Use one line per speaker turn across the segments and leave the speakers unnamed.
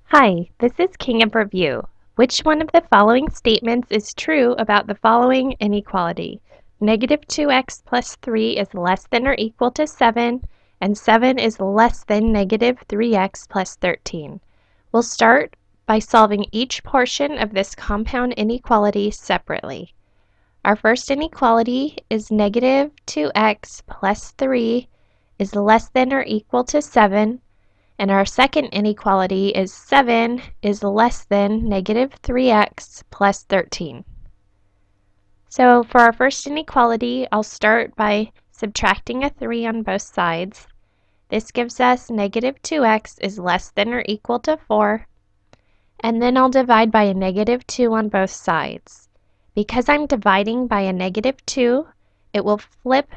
Hi, this is King of Review. Which one of the following statements is true about the following inequality? Negative 2x plus 3 is less than or equal to 7, and 7 is less than negative 3x plus 13. We'll start by solving each portion of this compound inequality separately. Our first inequality is negative 2x plus 3 is less than or equal to 7, and our second inequality is 7 is less than negative 3x plus 13. So for our first inequality, I'll start by subtracting a 3 on both sides. This gives us negative 2x is less than or equal to 4. And then I'll divide by a negative 2 on both sides. Because I'm dividing by a negative 2, it will flip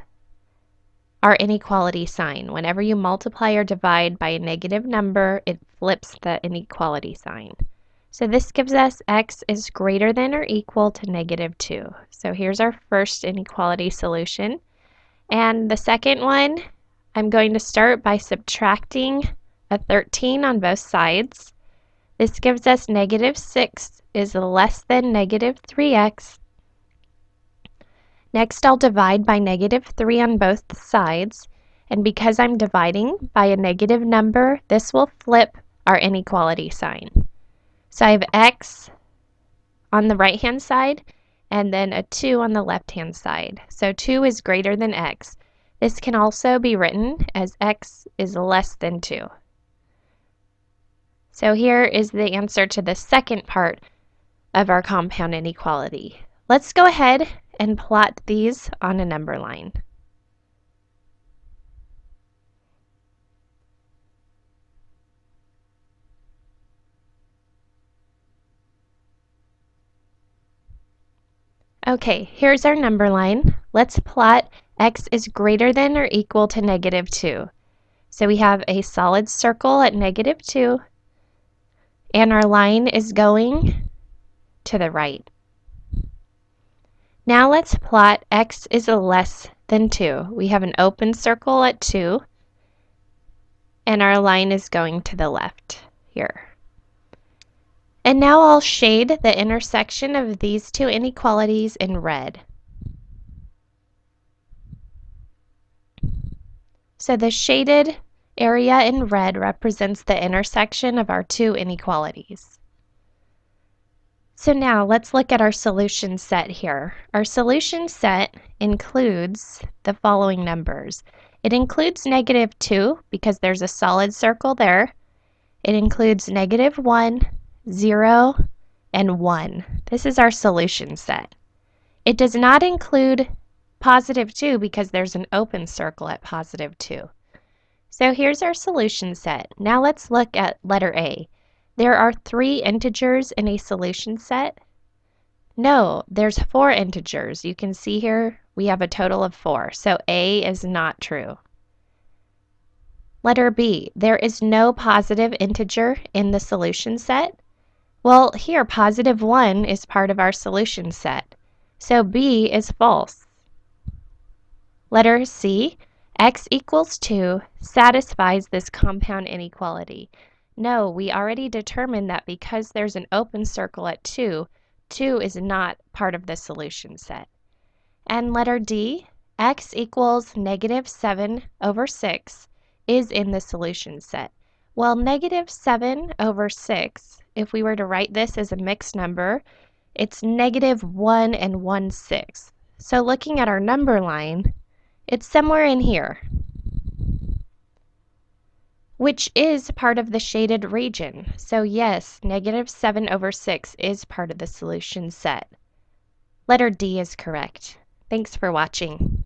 our inequality sign. Whenever you multiply or divide by a negative number, it flips the inequality sign. So this gives us x is greater than or equal to negative 2. So here's our first inequality solution. And the second one, I'm going to start by subtracting a 13 on both sides. This gives us negative 6 is less than negative 3x. Next, I'll divide by negative 3 on both sides, and because I'm dividing by a negative number, this will flip our inequality sign. So I have x on the right-hand side, and then a 2 on the left-hand side. So 2 is greater than x. This can also be written as x is less than 2. So here is the answer to the second part of our compound inequality. Let's go ahead and plot these on a number line. Okay, here's our number line. Let's plot x is greater than or equal to negative 2. So we have a solid circle at negative 2, and our line is going to the right. Now let's plot x is less than 2. We have an open circle at 2, and our line is going to the left here. And now I'll shade the intersection of these two inequalities in red. So the shaded area in red represents the intersection of our two inequalities. So now let's look at our solution set here. Our solution set includes the following numbers. It includes negative 2 because there's a solid circle there. It includes negative 1, 0, and 1. This is our solution set. It does not include positive 2 because there's an open circle at positive 2. So here's our solution set. Now let's look at letter A. There are 3 integers in a solution set. No, there's 4 integers. You can see here we have a total of 4. So A is not true. Letter B. There is no positive integer in the solution set. Well, here positive 1 is part of our solution set. So B is false. Letter C. X equals 2 satisfies this compound inequality. No, we already determined that because there's an open circle at 2, 2 is not part of the solution set. And letter D, x equals negative 7 over 6 is in the solution set. Well, negative 7 over 6, if we were to write this as a mixed number, it's negative 1 and 1/6. So looking at our number line, it's somewhere in here, which is part of the shaded region. So yes, negative 7 over 6 is part of the solution set. Letter D is correct. Thanks for watching.